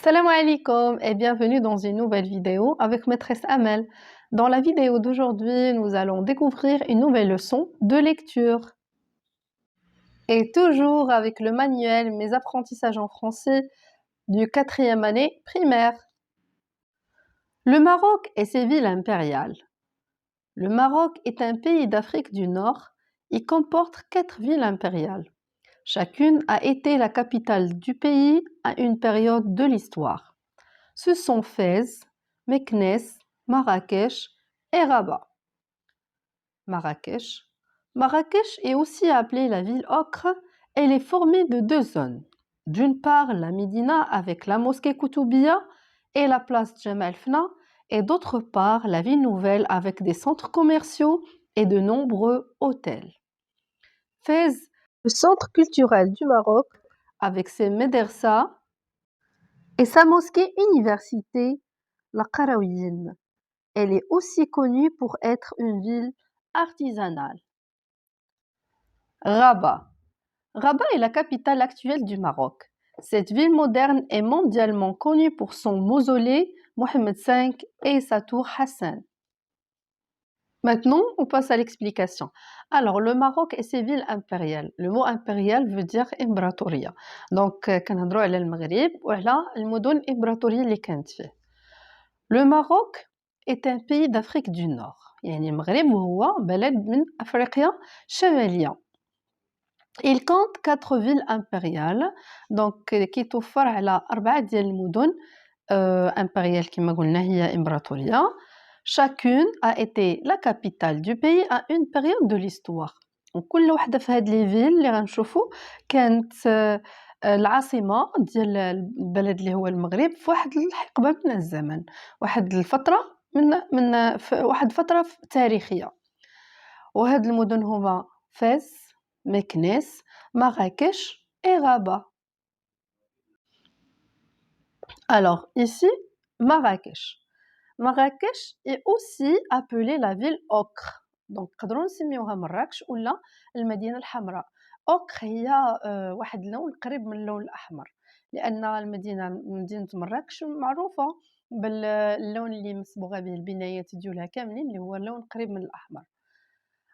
Salam alaikum et bienvenue dans une nouvelle vidéo avec maîtresse Amel. Dans la vidéo d'aujourd'hui, nous allons découvrir une nouvelle leçon de lecture. Et toujours avec le manuel Mes apprentissages en français du 4e année primaire. Le Maroc et ses villes impériales. Le Maroc est un pays d'Afrique du Nord. Il comporte 4 villes impériales. Chacune a été la capitale du pays à une période de l'histoire. Ce sont Fès, Meknès, Marrakech et Rabat. Marrakech. Marrakech est aussi appelée la ville ocre. Elle est formée de 2 zones. D'une part, la Médina avec la mosquée Koutoubia et la place Jemaa el-Fna, et d'autre part, la ville nouvelle avec des centres commerciaux et de nombreux hôtels. Fès, le centre culturel du Maroc, avec ses médersas et sa mosquée université, la Qarawiyyin. Elle est aussi connue pour être une ville artisanale. Rabat. Rabat est la capitale actuelle du Maroc. Cette ville moderne est mondialement connue pour son mausolée Mohammed V et sa tour Hassan. Maintenant, on passe à l'explication. Alors, le Maroc et ses villes impériales. Le mot impérial veut dire imbratoria. Donc, كنهضروا على المغرب وعلى المدن الإمبراطورية اللي كانت فيه. Le Maroc est un pays d'Afrique du Nord. يعني المغرب هو بلد من أفريقيا الشمالية. Il compte 4 villes impériales. Donc, كيتوفر على 4 ديال المدن impériales كما قلنا هي إمبراطورية. Chacune a été la capitale du pays à une période de l'histoire. وكل وحدة في هاد لي فيل اللي غنشوفوا كانت العاصمة ديال البلد اللي هو المغرب في واحد الحقبة من الزمن، واحد الفترة واحد فترة تاريخية. وهاد المدن هما فاس، مكناس، مراكش et Rabat. Alors ici, Marrakech. Marrakech est aussi appelée la ville ocre. Donc نقدروا نسميوها مراكش ولا المدينة الحمراء. ocre هي واحد اللون قريب من اللون الأحمر، لأن مدينة مراكش معروفة باللون اللي مصبوغة به البنايات ديالها كاملين اللي هو اللون قريب من الأحمر.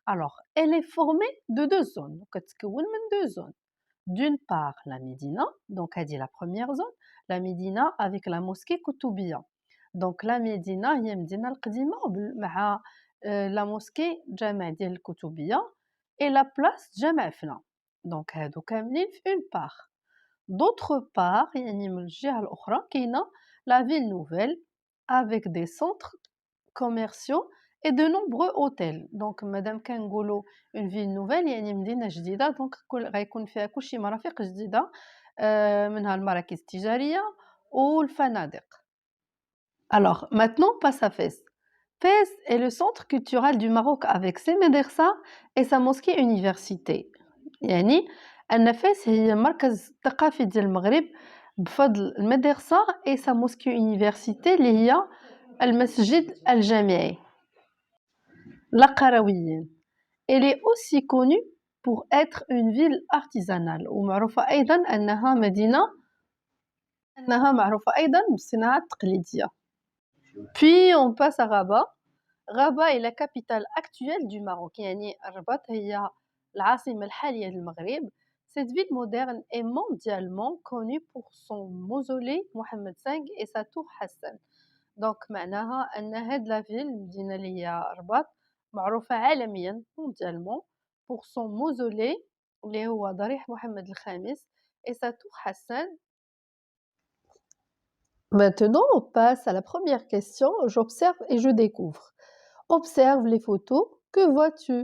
Alors, elle est formée de 2 zones. كتكون من 2 zones. D'une part, la Médina, donc elle dit la première zone, la Médina avec la mosquée Koutoubia. Donc la Médina هي المدينة القديمة مع la mosquée جامع ديال الكتوبية et la place جامع فنا. Donc هادو كاملين في une part. D'autre part, يعني من الجهة الأخرى كاينة la ville nouvelle avec des centres commerciaux et de nombreux hôtels. Donc مادام كنقولوا une ville nouvelle يعني مدينة جديدة، دونك غيكون فيها كلشي مرافق جديدة منها المراكز التجارية والفنادق. Alors, maintenant, on passe à Fès. Fès est le centre culturel du Maroc avec ses médersas et sa mosquée université. يعني أن فاس هي المركز الثقافي ديال المغرب بفضل المدرسة et sa mosquée université اللي هي المسجد الجامعي. La Qarawiyyin. Elle est aussi connue pour être une ville artisanale ومعروفة أيضا أنها معروفة أيضا بالصناعة التقليدية. Puis on passe à Rabat. Rabat est la capitale actuelle du Maroc. يعني الرباط هي العاصمة الحالية للمغرب. Cette ville moderne est mondialement connue pour son mausolée Mohammed V et sa tour Hassan. Donc معناها أن هاد la ville المدينة اللي هي رباط معروفة عالميا mondialement pour son mausolée اللي هو ضريح محمد الخامس et sa tour Hassan. Maintenant, on passe à la première question. J'observe et je découvre. Observe les photos. Que vois-tu?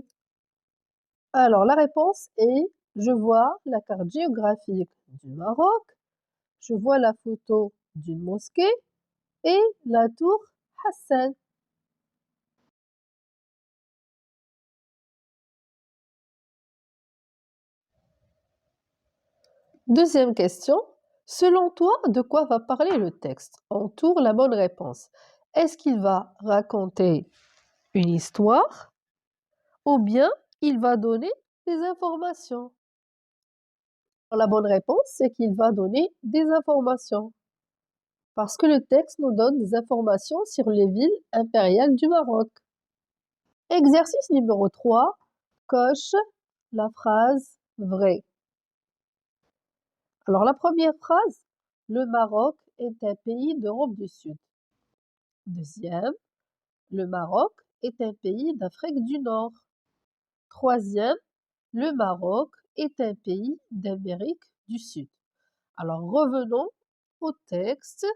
Alors, la réponse est, je vois la carte géographique du Maroc, je vois la photo d'une mosquée et la tour Hassan. Deuxième question. Selon toi, de quoi va parler le texte? Entoure la bonne réponse. Est-ce qu'il va raconter une histoire ou bien il va donner des informations? La bonne réponse, c'est qu'il va donner des informations. Parce que le texte nous donne des informations sur les villes impériales du Maroc. Exercice numéro 3, coche la phrase vraie. Alors la première phrase, le Maroc est un pays d'Europe du Sud. Deuxième, le Maroc est un pays d'Afrique du Nord. Troisième, le Maroc est un pays d'Amérique du Sud. Alors revenons au texte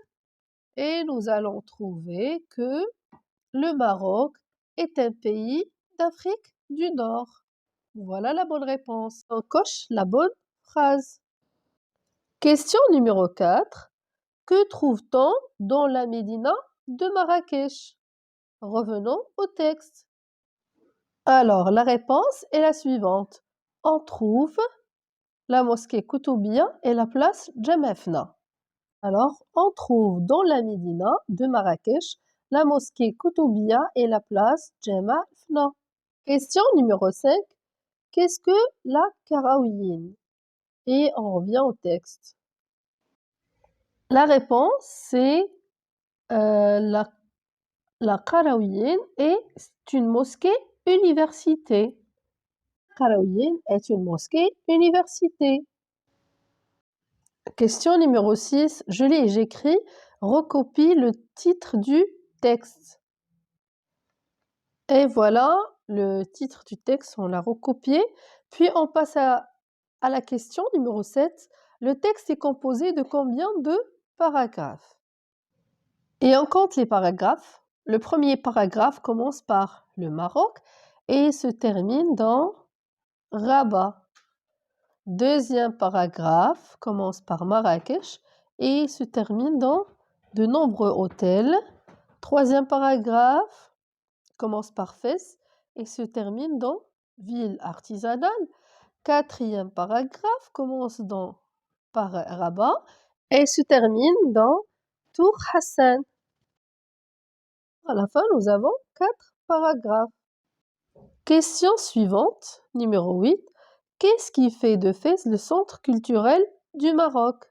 et nous allons trouver que le Maroc est un pays d'Afrique du Nord. Voilà la bonne réponse. On coche la bonne phrase. Question numéro 4. Que trouve-t-on dans la médina de Marrakech? Revenons au texte. Alors, la réponse est la suivante. On trouve la mosquée Koutoubia et la place Djamafna. Alors, on trouve dans la médina de Marrakech la mosquée Koutoubia et la place Djamafna. Question numéro 5. Qu'est-ce que la Karaouiyine? Et on revient au texte. La réponse, c'est la Karaouiyine est une mosquée université. Karaouiyine est une mosquée université. Question numéro 6. Je lis et j'écris. Recopie le titre du texte. Et voilà, le titre du texte, on l'a recopié. Puis on passe à la question numéro 7. Le texte est composé de combien de paragraphes? Et on compte les paragraphes. Le premier paragraphe commence par le Maroc et se termine dans Rabat. Deuxième paragraphe commence par Marrakech et se termine dans de nombreux hôtels. Troisième paragraphe commence par Fès et se termine dans ville artisanale. Quatrième paragraphe commence par Rabat et se termine dans Tour Hassan. À la fin, nous avons 4 paragraphes. Question suivante, numéro 8. Qu'est-ce qui fait de Fès le centre culturel du Maroc?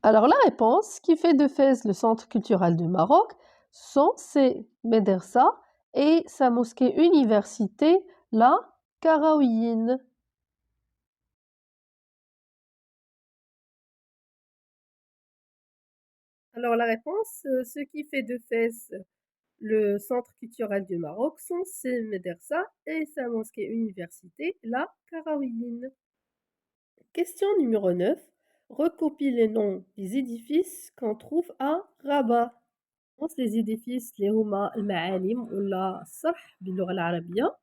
Alors la réponse, ce qui fait de Fès le centre culturel du Maroc, sont ses médersas et sa mosquée université, la Karaouiyine. Alors la réponse, ce qui fait de Fès le centre culturel du Maroc sont ses médersas et sa mosquée université, la Karaouiyine. Question numéro 9. Recopie les noms des édifices qu'on trouve à Rabat. Les édifices اللي هما المعالم ولا الصرح باللغة العربية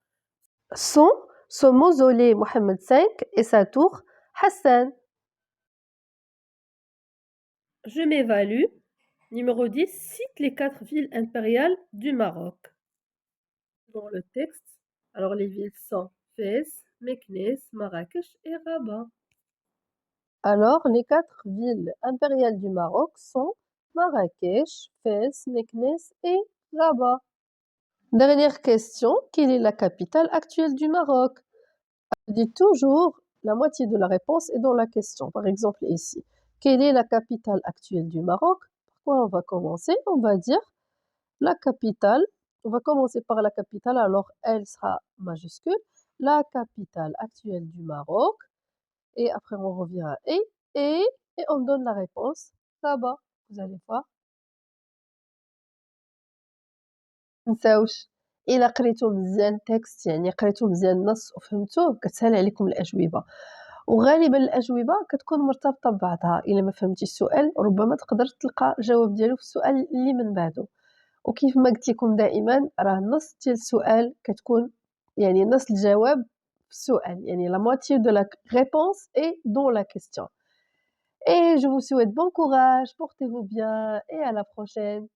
sont son mausolée Mohammed V et sa tour Hassan. Je m'évalue. Numéro 10. Cite les 4 villes impériales du Maroc. Dans le texte, alors les villes sont Fès, Meknès, Marrakech et Rabat. Alors, les 4 villes impériales du Maroc sont Marrakech, Fès, Meknès et Rabat. Dernière question, quelle est la capitale actuelle du Maroc? Je dis toujours la moitié de la réponse est dans la question. Par exemple ici, quelle est la capitale actuelle du Maroc? Par quoi on va commencer? On va dire la capitale. On va commencer par la capitale, alors elle sera majuscule. La capitale actuelle du Maroc. Et après on revient à et on donne la réponse là-bas. Vous allez voir. متنساوش إلا قريتو مزيان التكست يعني قريتو مزيان النص وفهمتوه كتسهل عليكم الأجوبة وغالبا الأجوبة كتكون مرتبطة ببعضها إلا ما فهمتي السؤال ربما تقدر تلقى الجواب ديالو في السؤال اللي من بعده وكيف ما قلت لكم دائما راه النص ديال السؤال كتكون يعني نص الجواب في السؤال يعني la moitié de la réponse est dans la question. Et je vous souhaite bon courage, portez-vous bien et à la prochaine.